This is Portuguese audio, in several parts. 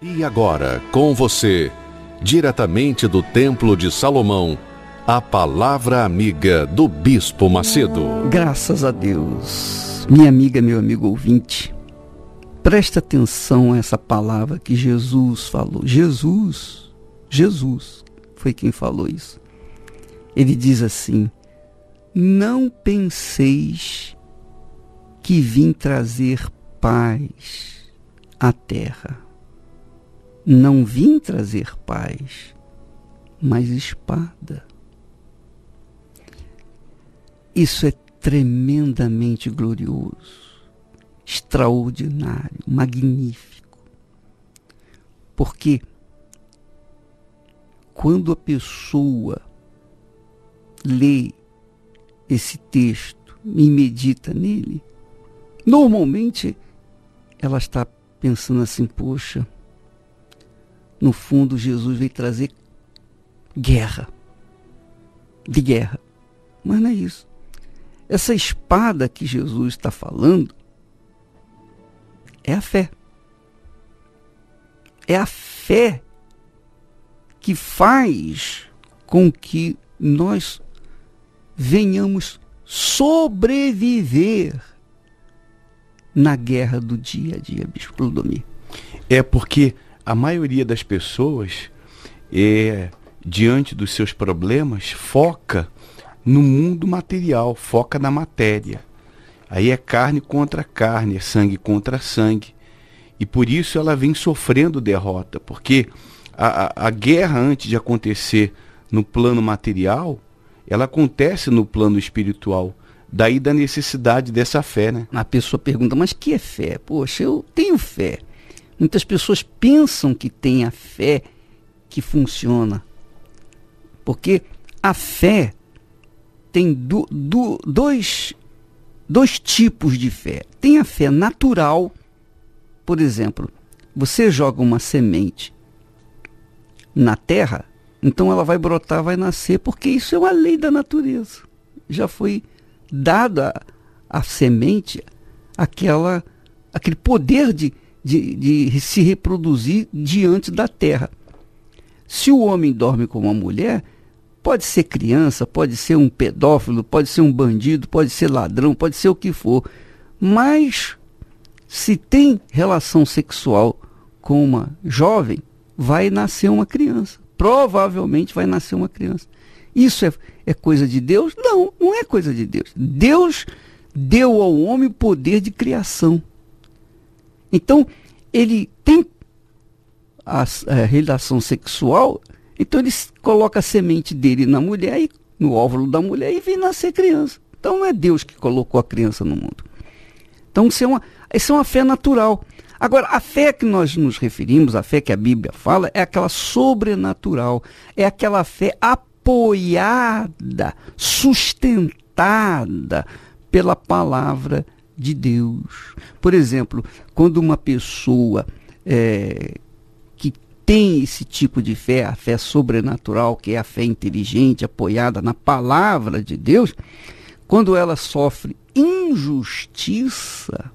E agora, com você, diretamente do Templo de Salomão, a palavra amiga do Bispo Macedo. Graças a Deus. Minha amiga, meu amigo ouvinte, presta atenção a essa palavra que Jesus falou. Jesus foi quem falou isso. Ele diz assim: não penseis que vim trazer paz à terra. Não vim trazer paz, mas espada. Isso é tremendamente glorioso, extraordinário, magnífico. Porque quando a pessoa lê esse texto e medita nele, normalmente ela está pensando assim: poxa, no fundo Jesus veio trazer guerra. Mas não é isso. Essa espada que Jesus está falando é a fé. É a fé que faz com que nós venhamos sobreviver na guerra do dia a dia, Bispo Clodomir. É porque a maioria das pessoas, diante dos seus problemas, foca no mundo material, foca na matéria. Aí é carne contra carne, é sangue contra sangue. E por isso ela vem sofrendo derrota, porque a guerra, antes de acontecer no plano material, ela acontece no plano espiritual. Daí da necessidade dessa fé, né? A pessoa pergunta: mas que é fé? Poxa, eu tenho fé. Muitas pessoas pensam que tem a fé que funciona. Porque a fé tem dois tipos de fé. Tem a fé natural. Por exemplo, você joga uma semente na terra, então ela vai brotar, vai nascer, porque isso é uma lei da natureza. Já foi dada à semente aquele poder de se reproduzir diante da terra. Se o homem dorme com uma mulher, pode ser criança, pode ser um pedófilo, pode ser um bandido, pode ser ladrão, pode ser o que for, mas se tem relação sexual com uma jovem, vai nascer uma criança. Provavelmente vai nascer uma criança. Isso é coisa de Deus? Não, não é coisa de Deus. Deus deu ao homem o poder de criação. Então, ele tem a relação sexual, então ele coloca a semente dele na mulher, no óvulo da mulher, e vem nascer criança. Então não é Deus que colocou a criança no mundo. Então isso é uma fé natural. Agora, a fé que nós nos referimos, a fé que a Bíblia fala, é aquela sobrenatural, é aquela fé apoiada, sustentada pela palavra de Deus. Por exemplo, quando uma pessoa que tem esse tipo de fé, a fé sobrenatural, que é a fé inteligente, apoiada na palavra de Deus, quando ela sofre injustiça,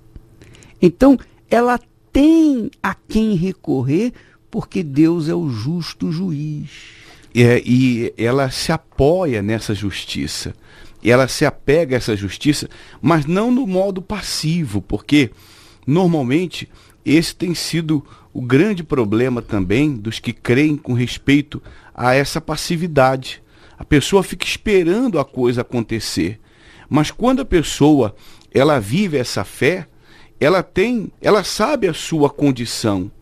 então ela tem a quem recorrer, porque Deus é o justo juiz. E ela se apoia nessa justiça. Ela se apega a essa justiça, mas não no modo passivo, porque normalmente esse tem sido o grande problema também dos que creem com respeito a essa passividade. A pessoa fica esperando a coisa acontecer, mas quando a pessoa ela vive essa fé, ela sabe a sua condição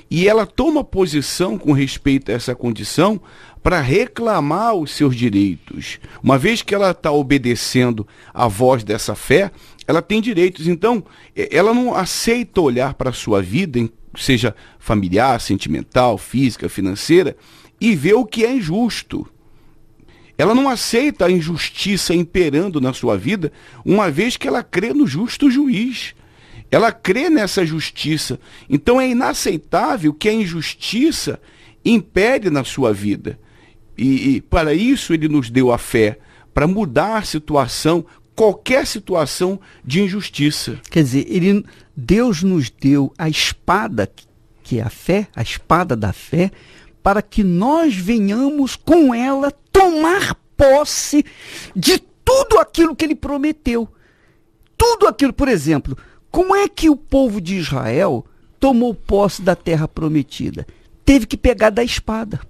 e ela toma posição com respeito a essa condição para reclamar os seus direitos. Uma vez que ela está obedecendo à voz dessa fé, ela tem direitos. Então, ela não aceita olhar para a sua vida, seja familiar, sentimental, física, financeira, e ver o que é injusto. Ela não aceita a injustiça imperando na sua vida, uma vez que ela crê no justo juiz. Ela crê nessa justiça. Então é inaceitável que a injustiça impere na sua vida. E para isso ele nos deu a fé, para mudar a situação, qualquer situação de injustiça. Quer dizer, Deus nos deu a espada que é a fé, a espada da fé, para que nós venhamos com ela tomar posse de tudo aquilo que ele prometeu. Tudo aquilo, por exemplo, como é que o povo de Israel tomou posse da terra prometida? Teve que pegar da espada.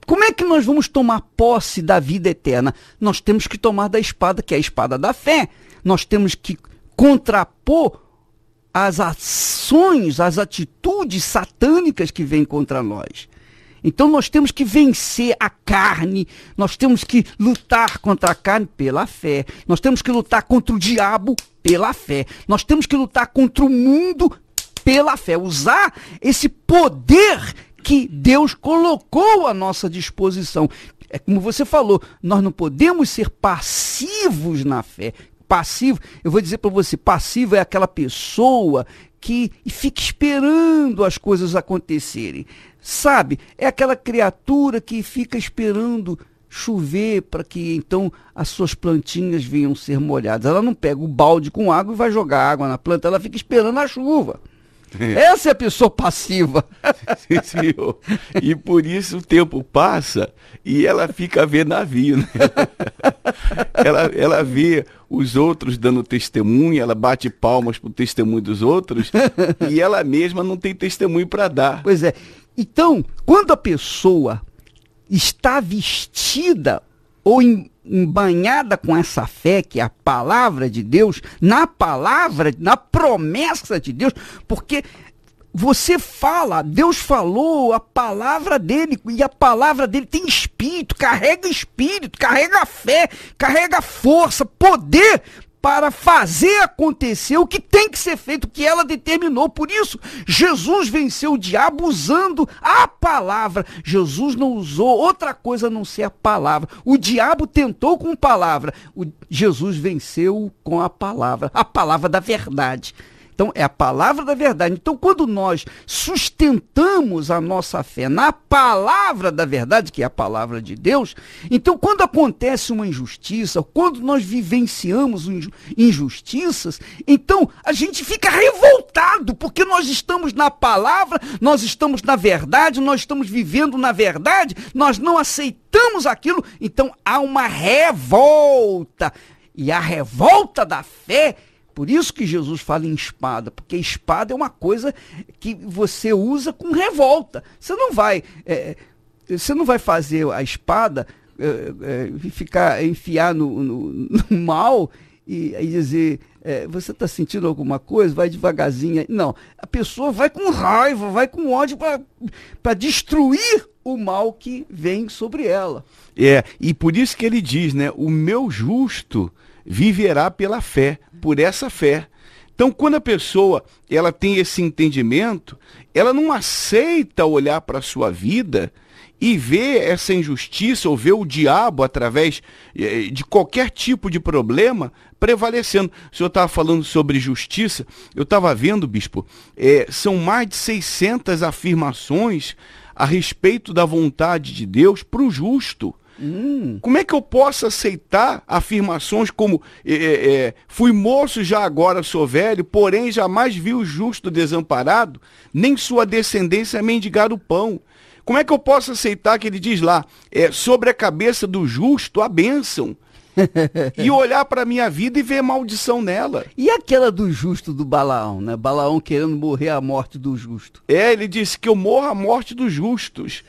Como é que nós vamos tomar posse da vida eterna? Nós temos que tomar da espada, que é a espada da fé. Nós temos que contrapor as ações, as atitudes satânicas que vêm contra nós. Então nós temos que vencer a carne, nós temos que lutar contra a carne pela fé, nós temos que lutar contra o diabo pela fé, nós temos que lutar contra o mundo pela fé, usar esse poder que Deus colocou à nossa disposição. É como você falou, nós não podemos ser passivos na fé. Passivo, eu vou dizer para você, passivo é aquela pessoa que fica esperando as coisas acontecerem. Sabe, é aquela criatura que fica esperando chover para que então as suas plantinhas venham ser molhadas. Ela não pega o balde com água e vai jogar água na planta, ela fica esperando a chuva. Essa é a pessoa passiva. Sim, senhor. E por isso o tempo passa e ela fica a ver navio, né? Ela vê os outros dando testemunho, ela bate palmas pro testemunho dos outros e ela mesma não tem testemunho para dar. Pois é. Então, quando a pessoa está vestida ou embanhada com essa fé, que é a palavra de Deus, na promessa de Deus, porque você fala, Deus falou a palavra dele, e a palavra dele tem espírito, carrega fé, carrega força, poder, para fazer acontecer o que tem que ser feito, o que ela determinou. Por isso, Jesus venceu o diabo usando a palavra. Jesus não usou outra coisa a não ser a palavra. O diabo tentou com palavra. Jesus venceu com a palavra da verdade. Então, é a palavra da verdade. Então, quando nós sustentamos a nossa fé na palavra da verdade, que é a palavra de Deus, então, quando acontece uma injustiça, quando nós vivenciamos injustiças, então, a gente fica revoltado, porque nós estamos na palavra, nós estamos na verdade, nós estamos vivendo na verdade, nós não aceitamos aquilo, então, há uma revolta. E a revolta da fé, por isso que Jesus fala em espada, porque espada é uma coisa que você usa com revolta. Você não vai fazer a espada enfiar no mal e dizer, você está sentindo alguma coisa? Vai devagarzinho. Não, a pessoa vai com raiva, vai com ódio para destruir o mal que vem sobre ela. E por isso que ele diz, né, o meu justo viverá pela fé, por essa fé. Então, quando a pessoa ela tem esse entendimento, ela não aceita olhar para a sua vida e ver essa injustiça ou ver o diabo através de qualquer tipo de problema prevalecendo. O senhor estava falando sobre justiça, eu estava vendo, bispo, são mais de 600 afirmações a respeito da vontade de Deus para o justo. Como é que eu posso aceitar afirmações como fui moço, já agora sou velho, porém jamais vi o justo desamparado, nem sua descendência mendigar o pão? Como é que eu posso aceitar que ele diz lá, sobre a cabeça do justo a bênção, e olhar para a minha vida e ver maldição nela? E aquela do justo do Balaão, né? Balaão querendo morrer a morte do justo. Ele disse que eu morro a morte dos justos,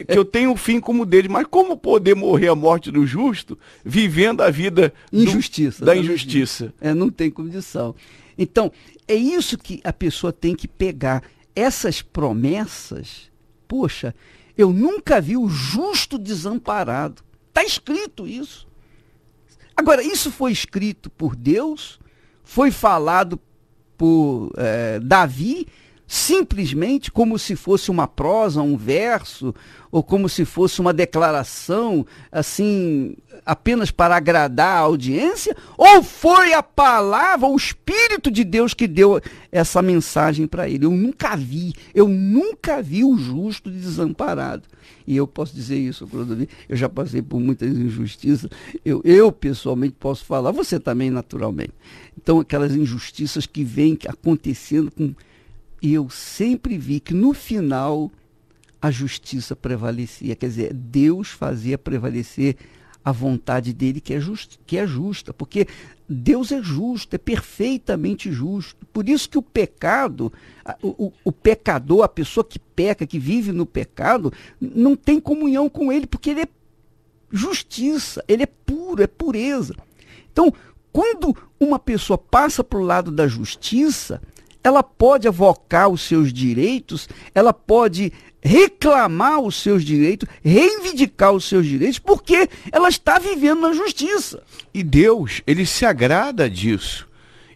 que eu tenho um fim como dele. Mas como poder morrer a morte do justo vivendo a vida da injustiça? Não tem condição. Então, é isso que a pessoa tem que pegar. Essas promessas, poxa, eu nunca vi o justo desamparado. Está escrito isso. Agora, isso foi escrito por Deus, foi falado por Davi, simplesmente como se fosse uma prosa, um verso, ou como se fosse uma declaração, assim, apenas para agradar a audiência? Ou foi a palavra, o Espírito de Deus que deu essa mensagem para ele? Eu nunca vi o justo desamparado. E eu posso dizer isso, eu já passei por muitas injustiças, eu pessoalmente posso falar, você também naturalmente. Então, aquelas injustiças que vêm acontecendo com E eu sempre vi que no final a justiça prevalecia. Quer dizer, Deus fazia prevalecer a vontade dele que é justa. Porque Deus é justo, é perfeitamente justo. Por isso que o pecado, o pecador, a pessoa que peca, que vive no pecado, não tem comunhão com ele, porque ele é justiça, ele é puro, é pureza. Então, quando uma pessoa passa para o lado da justiça, ela pode avocar os seus direitos, ela pode reclamar os seus direitos, reivindicar os seus direitos, porque ela está vivendo na justiça. E Deus, ele se agrada disso.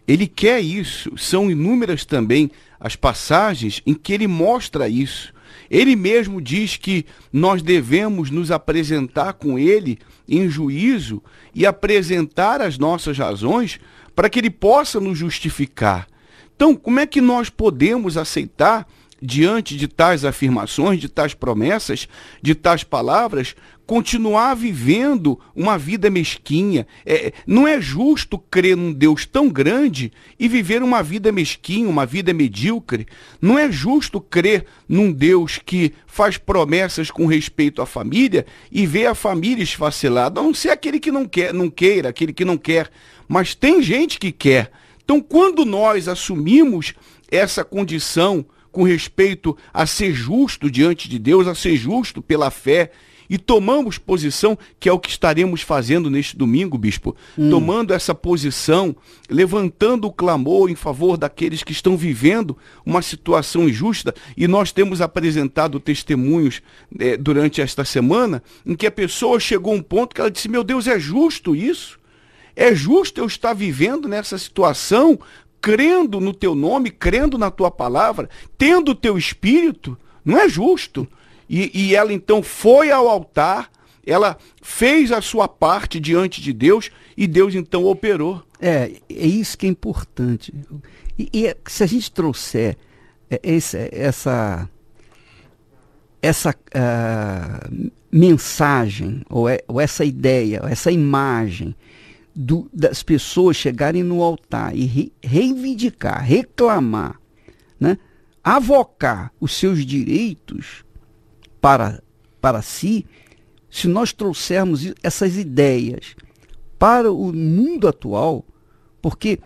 Ele quer isso. São inúmeras também as passagens em que ele mostra isso. Ele mesmo diz que nós devemos nos apresentar com ele em juízo e apresentar as nossas razões para que ele possa nos justificar. Então, como é que nós podemos aceitar, diante de tais afirmações, de tais promessas, de tais palavras, continuar vivendo uma vida mesquinha? Não é justo crer num Deus tão grande e viver uma vida mesquinha, uma vida medíocre. Não é justo crer num Deus que faz promessas com respeito à família e ver a família esfacelada, a não ser aquele que não queira, aquele que não quer. Mas tem gente que quer. Então, quando nós assumimos essa condição com respeito a ser justo diante de Deus, a ser justo pela fé, e tomamos posição, que é o que estaremos fazendo neste domingo, bispo, tomando essa posição, levantando o clamor em favor daqueles que estão vivendo uma situação injusta, e nós temos apresentado testemunhos durante esta semana, em que a pessoa chegou a um ponto que ela disse: meu Deus, é justo isso? É justo eu estar vivendo nessa situação, crendo no teu nome, crendo na tua palavra, tendo o teu espírito? Não é justo. E ela então foi ao altar, ela fez a sua parte diante de Deus e Deus então operou. É isso que é importante. E se a gente trouxer essa mensagem, ou essa ideia, essa imagem das pessoas chegarem no altar e reivindicar, reclamar, né? Avocar os seus direitos para si, se nós trouxermos essas ideias para o mundo atual, porque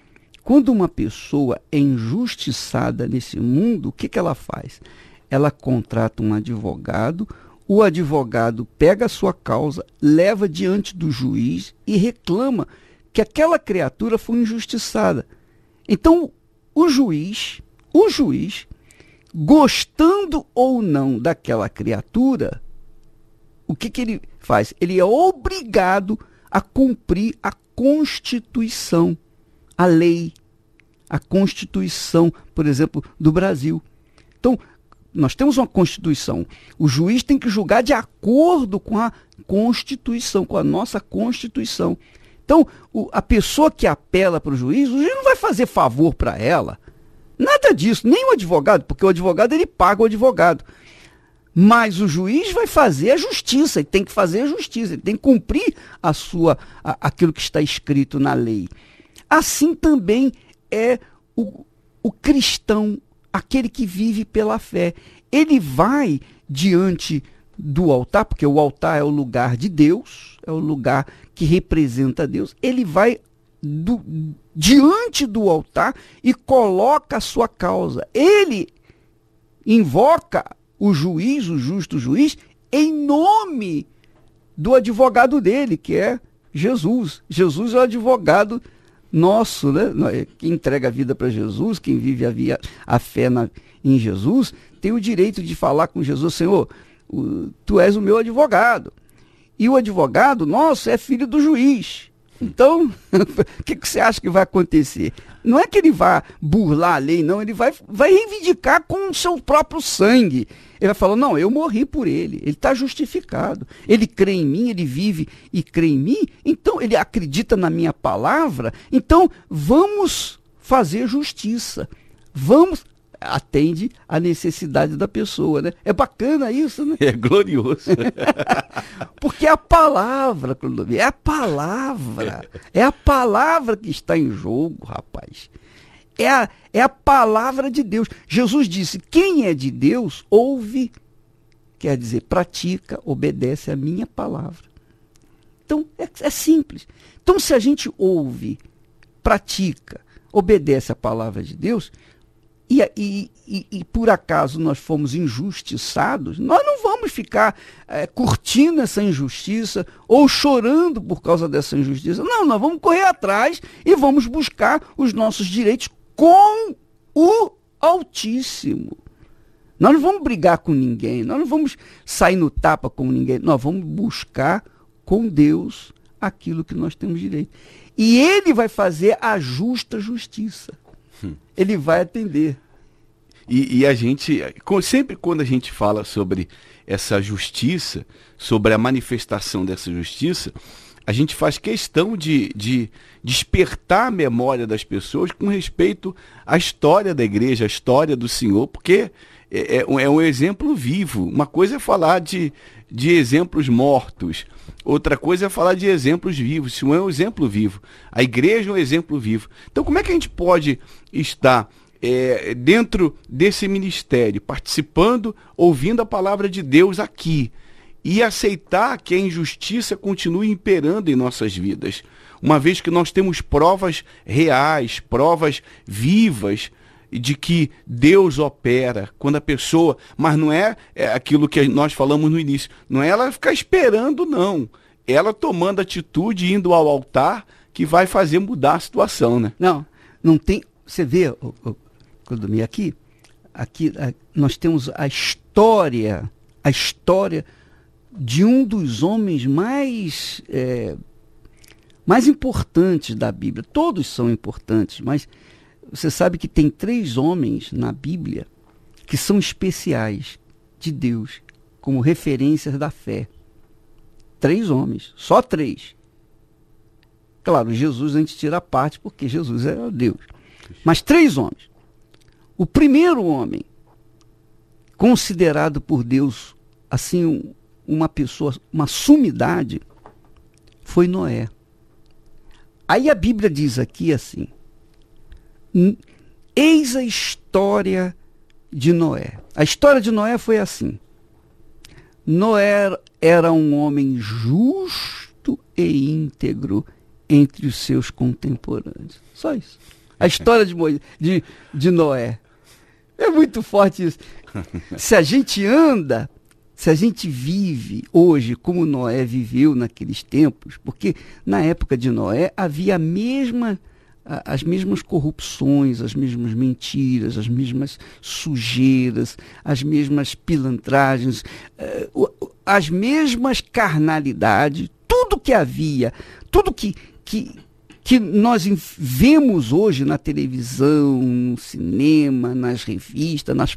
quando uma pessoa é injustiçada nesse mundo, o que ela faz? Ela contrata um advogado, o advogado pega a sua causa, leva diante do juiz e reclama que aquela criatura foi injustiçada. Então, o juiz, gostando ou não daquela criatura, o que ele faz? Ele é obrigado a cumprir a Constituição, a lei, a Constituição, por exemplo, do Brasil. Então, nós temos uma Constituição. O juiz tem que julgar de acordo com a Constituição, com a nossa Constituição. Então, a pessoa que apela para o juiz não vai fazer favor para ela. Nada disso, nem o advogado, porque o advogado ele paga o advogado. Mas o juiz vai fazer a justiça, ele tem que fazer a justiça, ele tem que cumprir aquilo que está escrito na lei. Assim também é o cristão, aquele que vive pela fé. Ele vai diante do altar, porque o altar é o lugar de Deus, é o lugar que representa Deus. Ele vai diante do altar e coloca a sua causa. Ele invoca o juiz, o justo juiz, em nome do advogado dele, que é Jesus. Jesus é o advogado nosso, né? Quem entrega a vida para Jesus, quem vive a fé em Jesus, tem o direito de falar com Jesus: Senhor, tu és o meu advogado. E o advogado nosso é filho do juiz. Então, o que você acha que vai acontecer? Não é que ele vai burlar a lei, não. Ele vai reivindicar com o seu próprio sangue. Ele vai falar: não, eu morri por ele. Ele está justificado. Ele crê em mim, ele vive e crê em mim. Então, ele acredita na minha palavra. Então, vamos fazer justiça. Atende a necessidade da pessoa, né? É bacana isso, né? É glorioso. Porque a palavra que está em jogo, rapaz. é a palavra de Deus. Jesus disse, quem é de Deus, ouve, quer dizer, pratica, obedece a minha palavra. Então, é simples. Então, se a gente ouve, pratica, obedece a palavra de Deus, e por acaso nós fomos injustiçados, nós não vamos ficar curtindo essa injustiça ou chorando por causa dessa injustiça. Não, nós vamos correr atrás e vamos buscar os nossos direitos com o Altíssimo. Nós não vamos brigar com ninguém, nós não vamos sair no tapa com ninguém, nós vamos buscar com Deus aquilo que nós temos direito. E Ele vai fazer a justa justiça. Ele vai atender. E a gente, sempre quando a gente fala sobre essa justiça, sobre a manifestação dessa justiça, a gente faz questão de despertar a memória das pessoas com respeito à história da igreja, à história do Senhor, porque é um exemplo vivo. Uma coisa é falar de exemplos mortos, outra coisa é falar de exemplos vivos. Isso é um exemplo vivo. A igreja é um exemplo vivo. Então, como é que a gente pode estar dentro desse ministério, participando, ouvindo a palavra de Deus aqui, e aceitar que a injustiça continue imperando em nossas vidas, uma vez que nós temos provas reais, provas vivas de que Deus opera quando a pessoa, mas não é aquilo que nós falamos no início, não é ela ficar esperando, não, ela tomando atitude, indo ao altar, que vai fazer mudar a situação, né? Não tem, você vê, Clodomir, aqui nós temos a história de um dos homens mais importantes da Bíblia. Todos são importantes, mas você sabe que tem 3 homens na Bíblia que são especiais de Deus, como referências da fé. 3 homens, só 3. Claro, Jesus a gente tira a parte porque Jesus era Deus. Mas 3 homens. O primeiro homem, considerado por Deus assim uma pessoa, uma sumidade, foi Noé. Aí a Bíblia diz aqui assim, eis a história de Noé. A história de Noé foi assim. Noé era um homem justo e íntegro entre os seus contemporâneos. Só isso. A história de Noé. É muito forte isso. Se a gente vive hoje como Noé viveu naqueles tempos, porque na época de Noé havia as mesmas corrupções, as mesmas mentiras, as mesmas sujeiras, as mesmas pilantragens, as mesmas carnalidades, tudo que havia, tudo que nós vemos hoje na televisão, no cinema, nas revistas, nas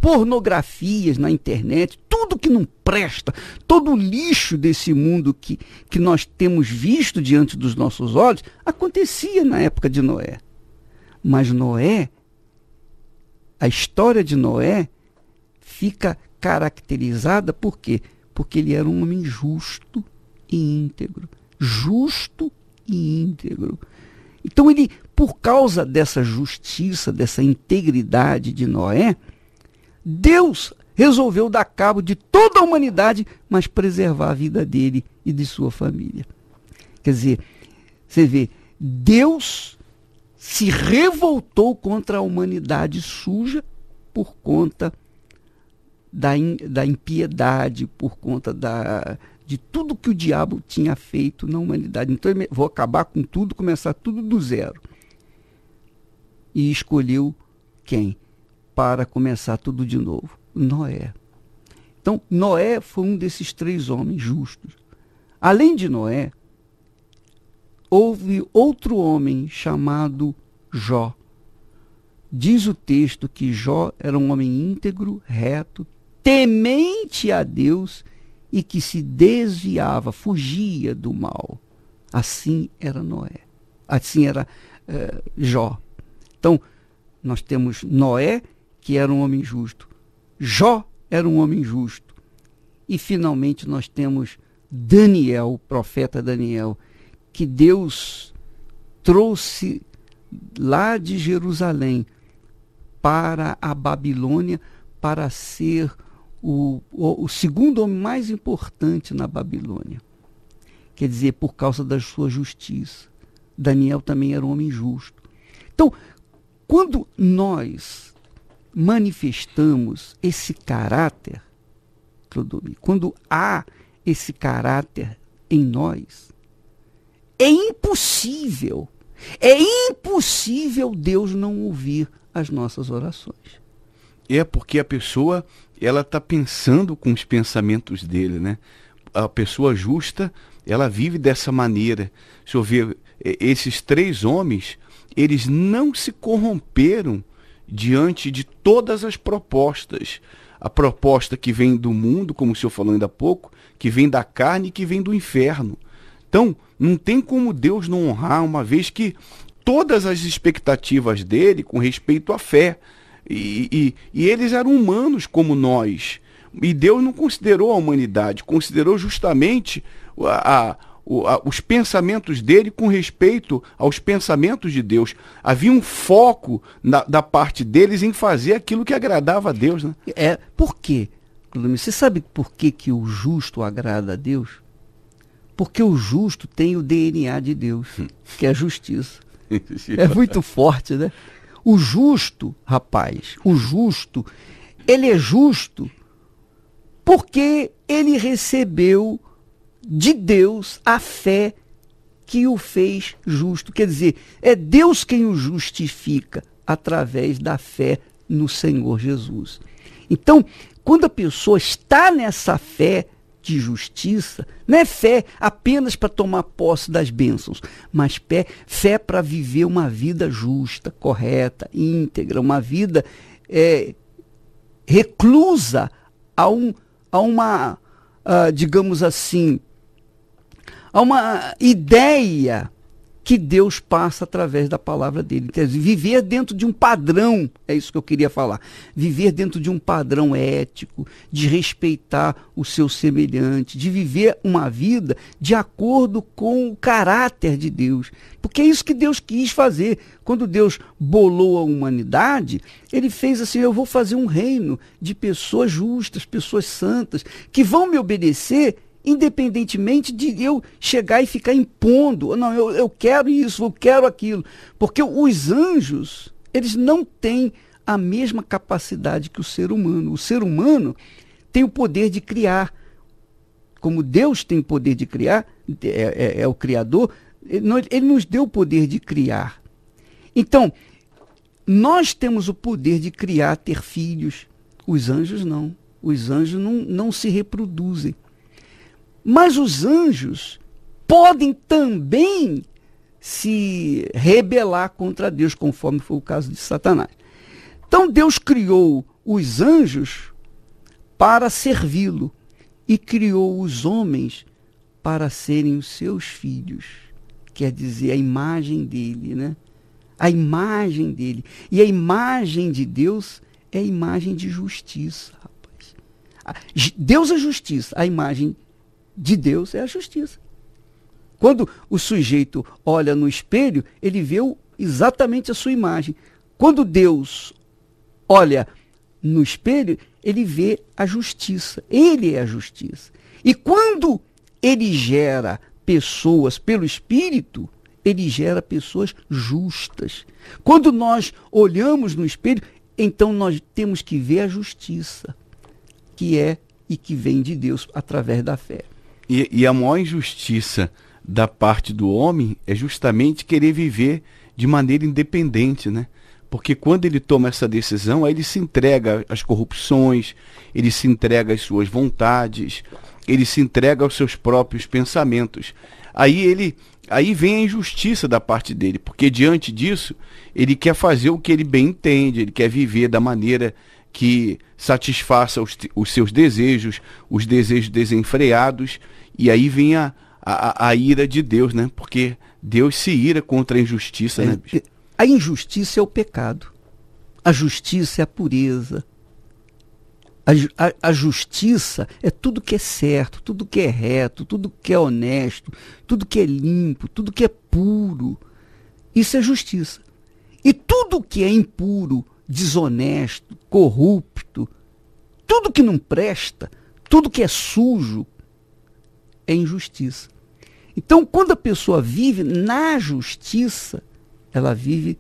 pornografias, na internet, tudo que não presta, todo o lixo desse mundo que nós temos visto diante dos nossos olhos, acontecia na época de Noé. Mas Noé, a história de Noé fica caracterizada por quê? Porque ele era um homem justo e íntegro. Justo e íntegro. Então ele, por causa dessa justiça, dessa integridade de Noé, Deus resolveu dar cabo de toda a humanidade, mas preservar a vida dele e de sua família. Quer dizer, você vê, Deus se revoltou contra a humanidade suja por conta da impiedade, por conta de tudo que o diabo tinha feito na humanidade. Então, vou acabar com tudo, começar tudo do zero. E escolheu quem? Para começar tudo de novo. Noé. Então, Noé foi um desses 3 homens justos. Além de Noé, houve outro homem chamado Jó. Diz o texto que Jó era um homem íntegro, reto, temente a Deus e que se desviava, fugia do mal. Assim era Noé. Assim era Jó. Então, nós temos Noé, que era um homem justo. Jó era um homem justo. E, finalmente, nós temos Daniel, o profeta Daniel, que Deus trouxe lá de Jerusalém para a Babilônia para ser o segundo homem mais importante na Babilônia. Quer dizer, por causa da sua justiça. Daniel também era um homem justo. Então, quando nós manifestamos esse caráter, Clodomir, quando há esse caráter em nós, é impossível Deus não ouvir as nossas orações. É porque a pessoa, ela está pensando com os pensamentos dele, né? A pessoa justa, ela vive dessa maneira. Se eu ver esses 3 homens, eles não se corromperam diante de todas as propostas. A proposta que vem do mundo, como o senhor falou ainda há pouco, que vem da carne e que vem do inferno. Então, não tem como Deus não honrar, uma vez que todas as expectativas dele com respeito à fé, e eles eram humanos como nós, e Deus não considerou a humanidade, considerou justamente os pensamentos dele com respeito aos pensamentos de Deus. Havia um foco da parte deles em fazer aquilo que agradava a Deus, né? Por quê? Você sabe por que o justo agrada a Deus? Porque o justo tem o DNA de Deus, que é a justiça. É muito forte, né? O justo, rapaz, ele é justo porque ele recebeu de Deus a fé que o fez justo. Quer dizer, é Deus quem o justifica através da fé no Senhor Jesus. Então, quando a pessoa está nessa fé de justiça, não é fé apenas para tomar posse das bênçãos, mas fé para viver uma vida justa, correta, íntegra, uma vida reclusa a uma, digamos assim, a uma ideia que Deus passa através da palavra dele. Quer dizer, viver dentro de um padrão, é isso que eu queria falar, viver dentro de um padrão ético, de respeitar o seu semelhante, de viver uma vida de acordo com o caráter de Deus. Porque é isso que Deus quis fazer. Quando Deus bolou a humanidade, ele fez assim: eu vou fazer um reino de pessoas justas, pessoas santas, que vão me obedecer independentemente de eu chegar e ficar impondo. Não, eu quero isso, eu quero aquilo. Porque os anjos, eles não têm a mesma capacidade que o ser humano. O ser humano tem o poder de criar. Como Deus tem o poder de criar, é o Criador, ele nos deu o poder de criar. Então, nós temos o poder de criar, ter filhos. Os anjos não. Os anjos não se reproduzem. Mas os anjos podem também se rebelar contra Deus, conforme foi o caso de Satanás. Então Deus criou os anjos para servi-lo e criou os homens para serem os seus filhos. Quer dizer, a imagem dele, né? A imagem dele. E a imagem de Deus é a imagem de justiça, rapaz. Deus é justiça, a imagem de Deus é a justiça. Quando o sujeito olha no espelho, ele vê exatamente a sua imagem. Quando Deus olha no espelho, ele vê a justiça. Ele é a justiça. E quando ele gera pessoas pelo Espírito, ele gera pessoas justas. Quando nós olhamos no espelho, então nós temos que ver a justiça, que é e que vem de Deus através da fé. E a maior injustiça da parte do homem é justamente querer viver de maneira independente, né? Porque quando ele toma essa decisão, aí ele se entrega às corrupções, ele se entrega às suas vontades, ele se entrega aos seus próprios pensamentos. Aí vem a injustiça da parte dele, porque diante disso, ele quer fazer o que ele bem entende, ele quer viver da maneira que satisfaça os seus desejos, os desejos desenfreados, e aí vem a ira de Deus, né? Porque Deus se ira contra a injustiça, né, bicho? A injustiça é o pecado. A justiça é a pureza. A justiça é tudo que é certo, tudo que é reto, tudo que é honesto, tudo que é limpo, tudo que é puro. Isso é justiça. E tudo que é impuro, desonesto, corrupto, tudo que não presta, tudo que é sujo, é injustiça. Então, quando a pessoa vive na justiça, ela vive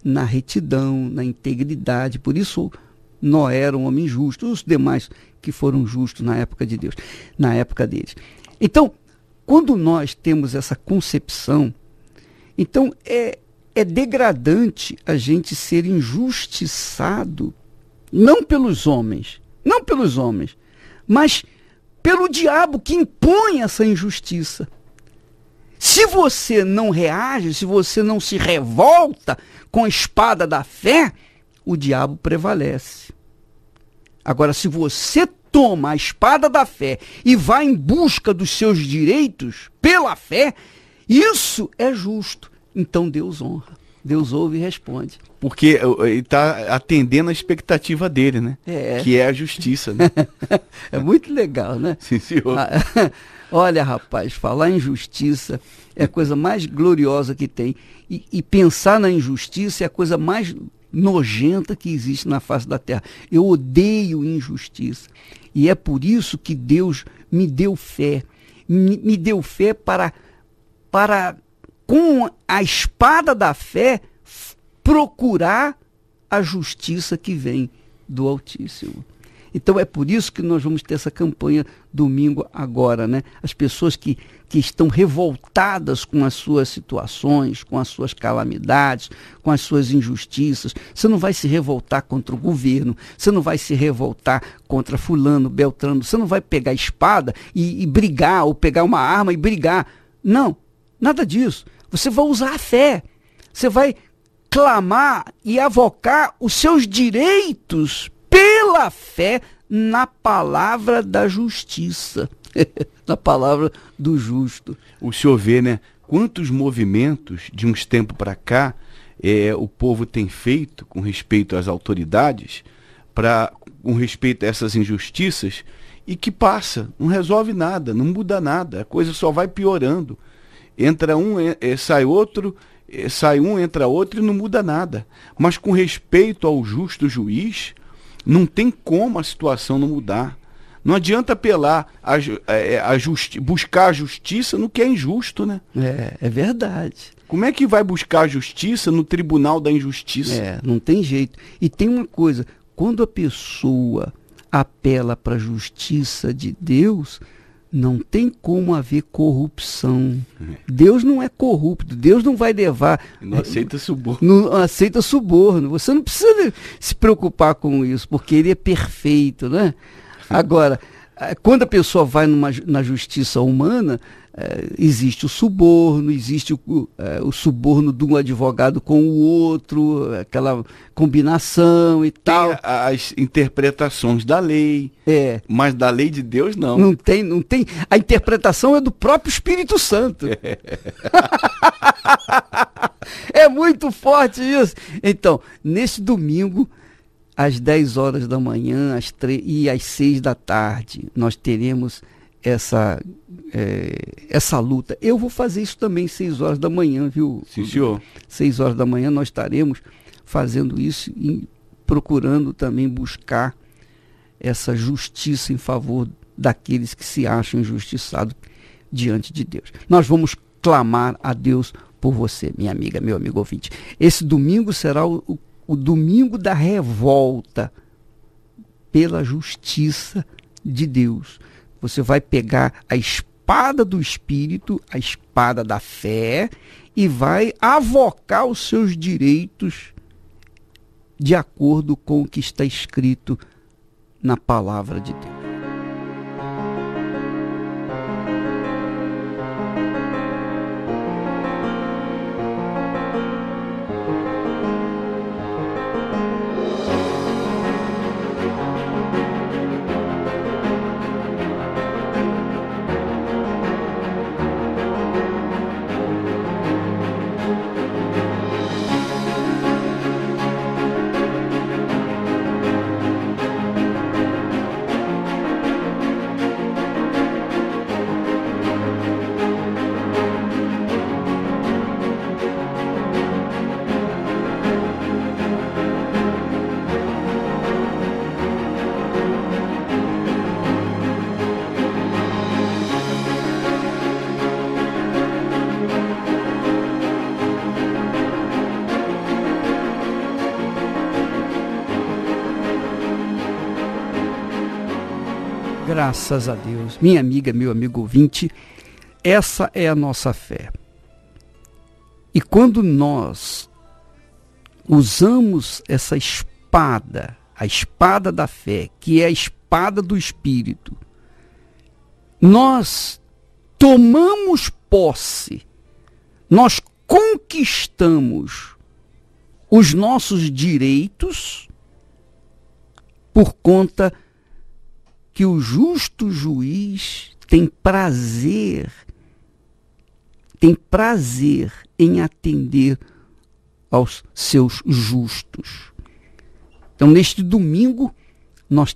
na retidão, na integridade. Por isso, Noé era um homem justo, os demais que foram justos na época de Deus, na época deles. Então, quando nós temos essa concepção, então é degradante a gente ser injustiçado, não pelos homens, mas pelo diabo que impõe essa injustiça. Se você não reage, se você não se revolta com a espada da fé, o diabo prevalece. Agora, se você toma a espada da fé e vai em busca dos seus direitos pela fé, isso é justo. Então Deus honra. Deus ouve e responde. Porque ele está atendendo a expectativa dele, né? Que é a justiça, né? É muito legal, né? Sim, senhor. Olha, rapaz, falar em justiça é a coisa mais gloriosa que tem. E pensar na injustiça é a coisa mais nojenta que existe na face da terra. Eu odeio injustiça. E é por isso que Deus me deu fé. Me deu fé para com a espada da fé, procurar a justiça que vem do Altíssimo. Então é por isso que nós vamos ter essa campanha domingo agora, né? As pessoas que estão revoltadas com as suas situações, com as suas calamidades, com as suas injustiças. Você não vai se revoltar contra o governo, você não vai se revoltar contra fulano, beltrano, você não vai pegar a espada e brigar, ou pegar uma arma e brigar. Não, nada disso. Você vai usar a fé, você vai clamar e avocar os seus direitos pela fé na palavra da justiça, na palavra do justo. O senhor vê, né, quantos movimentos de uns tempos para cá o povo tem feito com respeito às autoridades, com respeito a essas injustiças, e que passa, não resolve nada, não muda nada, a coisa só vai piorando. Entra um, sai outro, sai um, entra outro e não muda nada. Mas com respeito ao justo juiz, não tem como a situação não mudar. Não adianta apelar buscar a justiça no que é injusto, né? É verdade. Como é que vai buscar a justiça no tribunal da injustiça? Não tem jeito. E tem uma coisa, quando a pessoa apela para a justiça de Deus, não tem como haver corrupção. Deus não é corrupto, Deus não vai levar... Não aceita suborno. Não aceita suborno. Você não precisa se preocupar com isso, porque ele é perfeito, né? Agora, quando a pessoa vai na justiça humana, existe o suborno, existe o suborno de um advogado com o outro, aquela combinação e tal. Tem as interpretações da lei, mas da lei de Deus não. Não tem. A interpretação é do próprio Espírito Santo. É muito forte isso. Então, nesse domingo, às 10 horas da manhã e às 6 da tarde, nós teremos essa luta. Eu vou fazer isso também 6 horas da manhã, viu? Sim, senhor. 6 horas da manhã nós estaremos fazendo isso e procurando também buscar essa justiça em favor daqueles que se acham injustiçados diante de Deus. Nós vamos clamar a Deus por você, minha amiga, meu amigo ouvinte. Esse domingo será o domingo da revolta pela justiça de Deus. Você vai pegar a espada do Espírito, a espada da fé, e vai avocar os seus direitos de acordo com o que está escrito na palavra de Deus. Graças a Deus. Minha amiga, meu amigo ouvinte, essa é a nossa fé. E quando nós usamos essa espada, a espada da fé, que é a espada do Espírito, nós tomamos posse, nós conquistamos os nossos direitos por conta que o justo juiz tem prazer em atender aos seus justos. Então, neste domingo, nós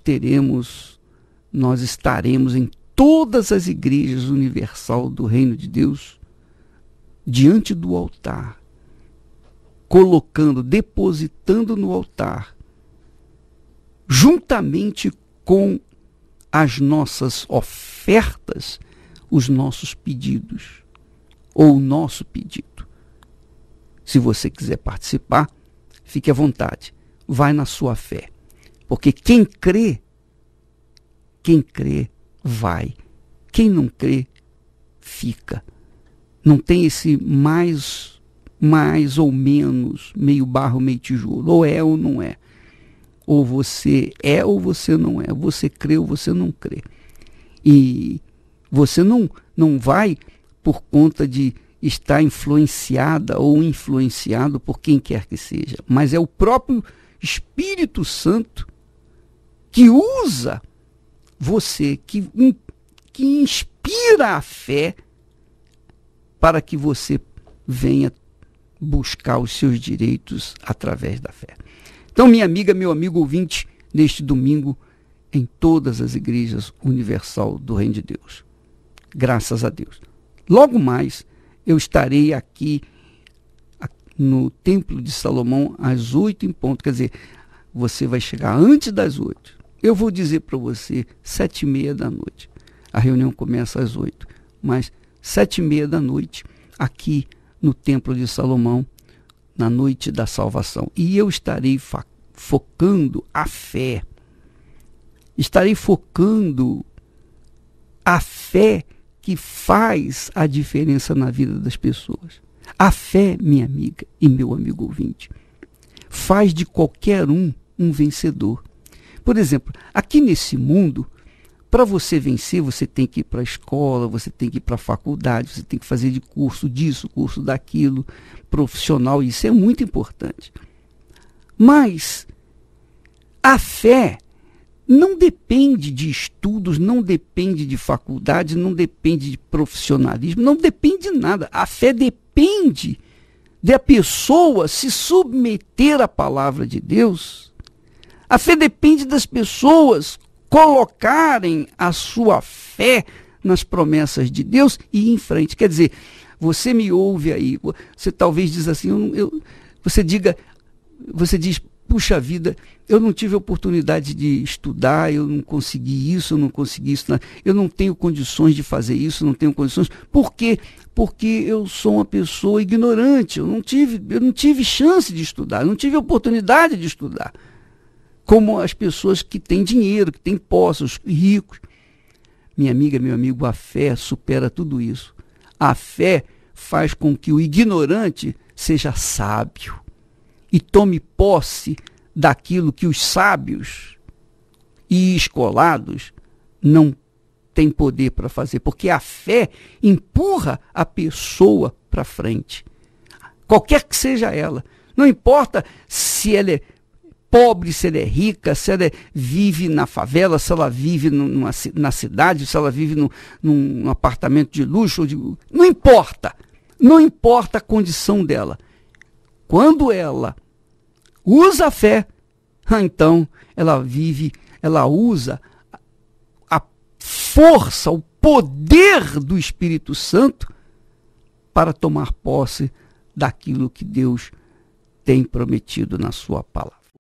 estaremos em todas as igrejas universal do Reino de Deus, diante do altar, depositando no altar, juntamente com as nossas ofertas, os nossos pedidos, ou o nosso pedido. Se você quiser participar, fique à vontade, vai na sua fé, porque quem crê, vai. Quem não crê, fica. Não tem esse mais ou menos, meio barro, meio tijolo, ou é ou não é. Ou você é ou você não é. Você crê ou você não crê. E você não vai por conta de estar influenciada ou influenciado por quem quer que seja. Mas é o próprio Espírito Santo que usa você, que inspira a fé para que você venha buscar os seus direitos através da fé. Então, minha amiga, meu amigo ouvinte, neste domingo, em todas as igrejas universal do Reino de Deus. Graças a Deus. Logo mais, eu estarei aqui no Templo de Salomão às 8 em ponto. Quer dizer, você vai chegar antes das 8. Eu vou dizer para você 7h30 da noite. A reunião começa às 8. Mas 7h30 da noite, aqui no Templo de Salomão, na noite da salvação. E eu estarei focando a fé. Estarei focando a fé que faz a diferença na vida das pessoas. A fé, minha amiga e meu amigo ouvinte, faz de qualquer um vencedor. Por exemplo, aqui nesse mundo, para você vencer, você tem que ir para a escola, você tem que ir para a faculdade, você tem que fazer de curso disso, curso daquilo, profissional, isso é muito importante. Mas a fé não depende de estudos, não depende de faculdade, não depende de profissionalismo, não depende de nada. A fé depende da pessoa se submeter à palavra de Deus. A fé depende das pessoas colocarem a sua fé nas promessas de Deus e ir em frente. Quer dizer, você me ouve aí, você talvez diz assim, você diz, puxa vida, eu não tive oportunidade de estudar, eu não consegui isso, eu não tenho condições de fazer isso, não tenho condições. Por quê? Porque eu sou uma pessoa ignorante, eu não tive chance de estudar, eu não tive oportunidade de estudar. Como as pessoas que têm dinheiro, que têm posse, os ricos. Minha amiga, meu amigo, a fé supera tudo isso. A fé faz com que o ignorante seja sábio e tome posse daquilo que os sábios e escolados não têm poder para fazer, porque a fé empurra a pessoa para frente, qualquer que seja ela. Não importa se ela é pobre, se ela é rica, se ela vive na favela, se ela vive na cidade, se ela vive num apartamento de luxo. Não importa. Não importa a condição dela. Quando ela usa a fé, então ela usa a força, o poder do Espírito Santo para tomar posse daquilo que Deus tem prometido na sua palavra.